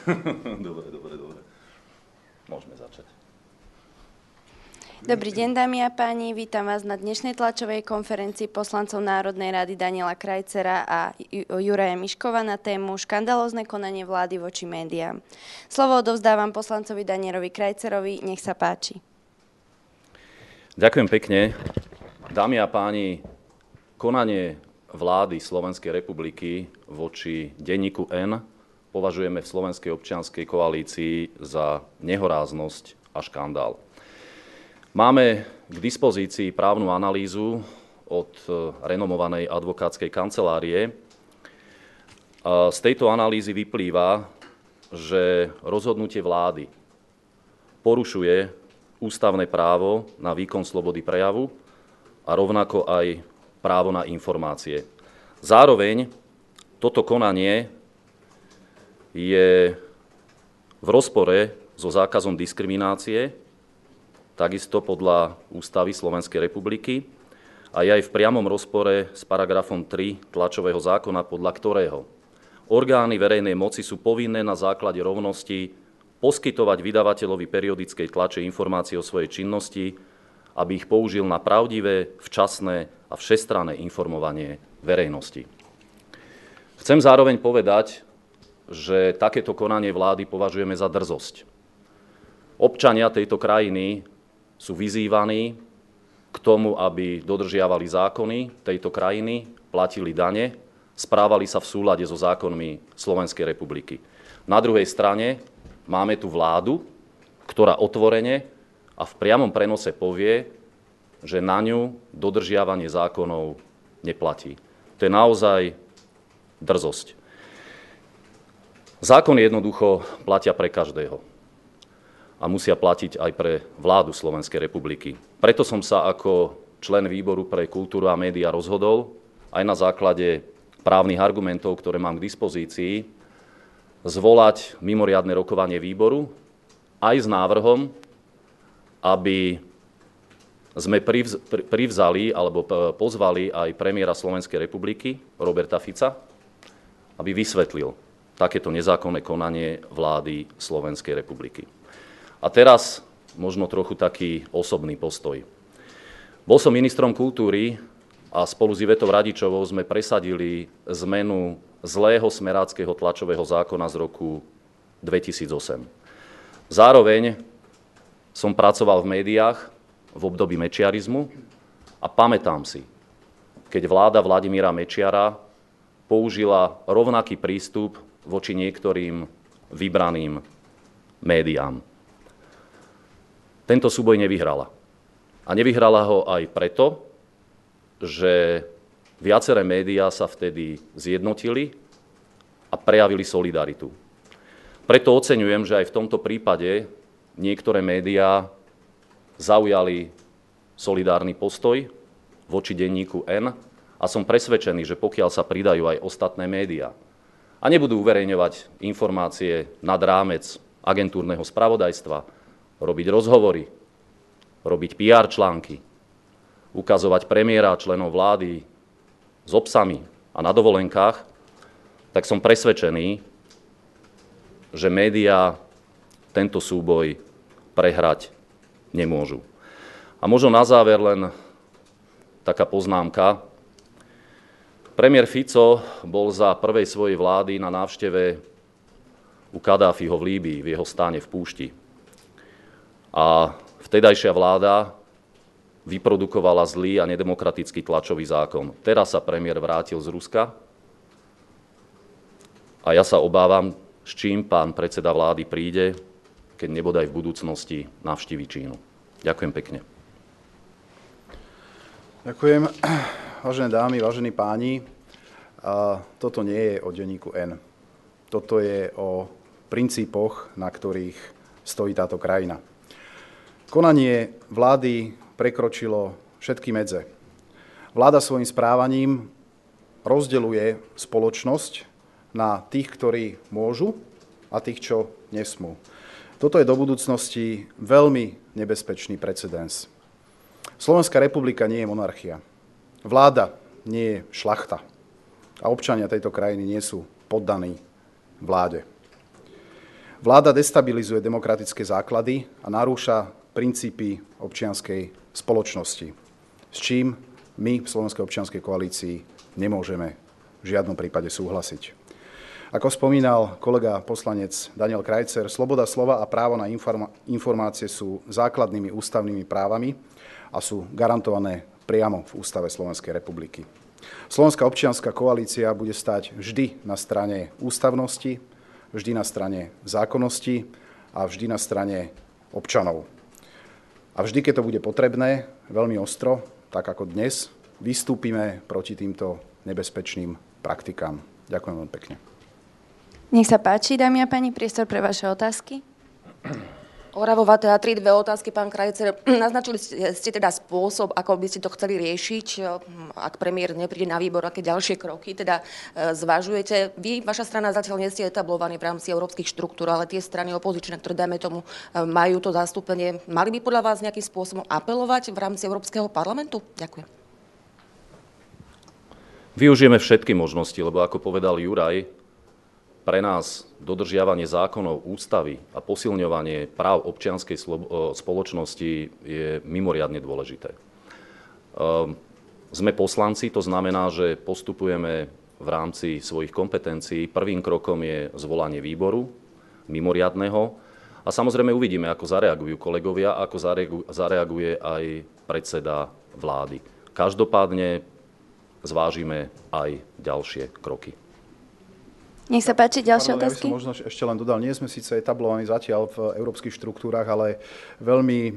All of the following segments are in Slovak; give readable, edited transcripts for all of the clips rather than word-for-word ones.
Dobre. Môžeme začať. Dobrý deň, dámy a páni. Vítam vás na dnešnej tlačovej konferencii poslancov Národnej rady Daniela Krajcera a Juraja Miškova na tému Škandalózne konanie vlády voči médiám. Slovo odovzdávam poslancovi Danielovi Krajcerovi. Nech sa páči. Ďakujem pekne. Dámy a páni, konanie vlády Slovenskej republiky voči denníku N považujeme v Slovenskej občianskej koalícii za nehoráznosť a škandál. Máme k dispozícii právnu analýzu od renomovanej advokátskej kancelárie. Z tejto analýzy vyplýva, že rozhodnutie vlády porušuje ústavné právo na výkon slobody prejavu a rovnako aj právo na informácie. Zároveň toto konanie je v rozpore so zákazom diskriminácie, takisto podľa Ústavy Slovenskej republiky a je aj v priamom rozpore s paragrafom 3 tlačového zákona, podľa ktorého orgány verejnej moci sú povinné na základe rovnosti poskytovať vydavateľovi periodickej tlače informácie o svojej činnosti, aby ich použil na pravdivé, včasné a všestranné informovanie verejnosti. Chcem zároveň povedať, že takéto konanie vlády považujeme za drzosť. Občania tejto krajiny sú vyzývaní k tomu, aby dodržiavali zákony tejto krajiny, platili dane, správali sa v súlade so zákonmi Slovenskej republiky. Na druhej strane máme tu vládu, ktorá otvorene a v priamom prenose povie, že na ňu dodržiavanie zákonov neplatí. To je naozaj drzosť. Zákony jednoducho platia pre každého a musia platiť aj pre vládu Slovenskej republiky. Preto som sa ako člen výboru pre kultúru a médiá rozhodol aj na základe právnych argumentov, ktoré mám k dispozícii, zvolať mimoriadne rokovanie výboru aj s návrhom, aby sme privzali alebo pozvali aj premiéra Slovenskej republiky Roberta Fica, aby vysvetlil takéto nezákonné konanie vlády Slovenskej republiky. A teraz možno trochu taký osobný postoj. Bol som ministrom kultúry a spolu s Ivetou Radičovou sme presadili zmenu zlého smeráckeho tlačového zákona z roku 2008. Zároveň som pracoval v médiách v období mečiarizmu a pamätám si, keď vláda Vladimíra Mečiara použila rovnaký prístup voči niektorým vybraným médiám. Tento súboj nevyhrala. A nevyhrala ho aj preto, že viaceré médiá sa vtedy zjednotili a prejavili solidaritu. Preto oceňujem, že aj v tomto prípade niektoré médiá zaujali solidárny postoj voči denníku N a som presvedčený, že pokiaľ sa pridajú aj ostatné médiá a nebudú uverejňovať informácie nad rámec agentúrneho spravodajstva, robiť rozhovory, robiť PR články, ukazovať premiéra a členov vlády s obsami a na dovolenkách, tak som presvedčený, že médiá tento súboj prehrať nemôžu. A možno na záver len taká poznámka. Premiér Fico bol za prvej svojej vlády na návšteve u Kadáfiho v Líbii, v jeho stáne v púšti. A vtedajšia vláda vyprodukovala zlý a nedemokratický tlačový zákon. Teraz sa premiér vrátil z Ruska a ja sa obávam, s čím pán predseda vlády príde, keď nebodaj v budúcnosti navštívi Čínu. Ďakujem pekne. Ďakujem. Vážené dámy, vážení páni, toto nie je o denníku N. Toto je o princípoch, na ktorých stojí táto krajina. Konanie vlády prekročilo všetky medze. Vláda svojim správaním rozdeľuje spoločnosť na tých, ktorí môžu a tých, čo nesmú. Toto je do budúcnosti veľmi nebezpečný precedens. Slovenská republika nie je monarchia. Vláda nie je šlachta. A občania tejto krajiny nie sú poddaní vláde. Vláda destabilizuje demokratické základy a narúša princípy občianskej spoločnosti, s čím my v Slovenskej občianskej koalícii nemôžeme v žiadnom prípade súhlasiť. Ako spomínal kolega poslanec Daniel Krajcer, sloboda slova a právo na informácie sú základnými ústavnými právami a sú garantované priamo v Ústave Slovenskej republiky. Slovenská občianska koalícia bude stáť vždy na strane ústavnosti, vždy na strane zákonnosti a vždy na strane občanov. A vždy, keď to bude potrebné, veľmi ostro, tak ako dnes, vystúpime proti týmto nebezpečným praktikám. Ďakujem veľmi pekne. Nech sa páči, dámy a páni, priestor pre vaše otázky. Oravová teatri, 2 otázky, pán Krajcer. Naznačili ste teda spôsob, ako by ste to chceli riešiť, ak premiér nepríde na výbor, aké ďalšie kroky teda zvažujete. Vy, vaša strana zatiaľ nie ste etablovaní v rámci európskych štruktúr, ale tie strany opozičné, ktoré, dajme tomu, majú to zastúpenie, mali by podľa vás nejakým spôsobom apelovať v rámci Európskeho parlamentu? Ďakujem. Využijeme všetky možnosti, lebo ako povedal Juraj, pre nás dodržiavanie zákonov, ústavy a posilňovanie práv občianskej spoločnosti je mimoriadne dôležité. Sme poslanci, to znamená, že postupujeme v rámci svojich kompetencií. Prvým krokom je zvolanie výboru mimoriadneho a samozrejme uvidíme, ako zareagujú kolegovia, ako zareaguje aj predseda vlády. Každopádne zvážime aj ďalšie kroky. Nech sa páči, ďalšie otázky. Ja by som možno ešte len dodal, nie sme síce etablovaní zatiaľ v európskych štruktúrach, ale veľmi,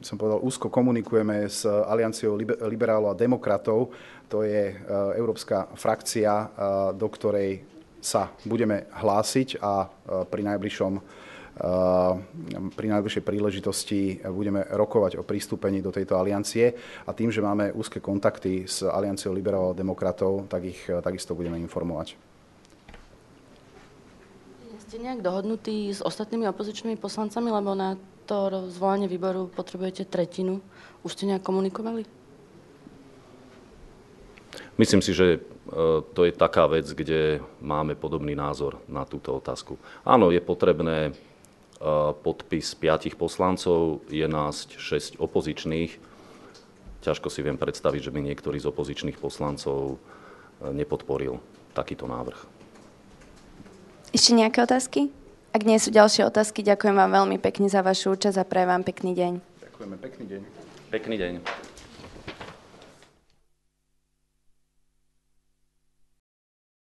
som povedal, úzko komunikujeme s Alianciou liberálov a demokratov. To je európska frakcia, do ktorej sa budeme hlásiť a pri najbližšej príležitosti budeme rokovať o pristúpení do tejto aliancie. A tým, že máme úzke kontakty s Alianciou liberálov a demokratov, tak ich takisto budeme informovať. Ste nejak dohodnutí s ostatnými opozičnými poslancami, lebo na to zvolanie výboru potrebujete 1/3. Už ste nejak komunikovali? Myslím si, že to je taká vec, kde máme podobný názor na túto otázku. Áno, je potrebné podpis 5 poslancov, je nás 6 opozičných. Ťažko si viem predstaviť, že by niektorý z opozičných poslancov nepodporil takýto návrh. Ešte nejaké otázky? Ak nie sú ďalšie otázky, ďakujem vám veľmi pekne za vašu účasť a prajem vám pekný deň. Ďakujeme, pekný deň. Pekný deň.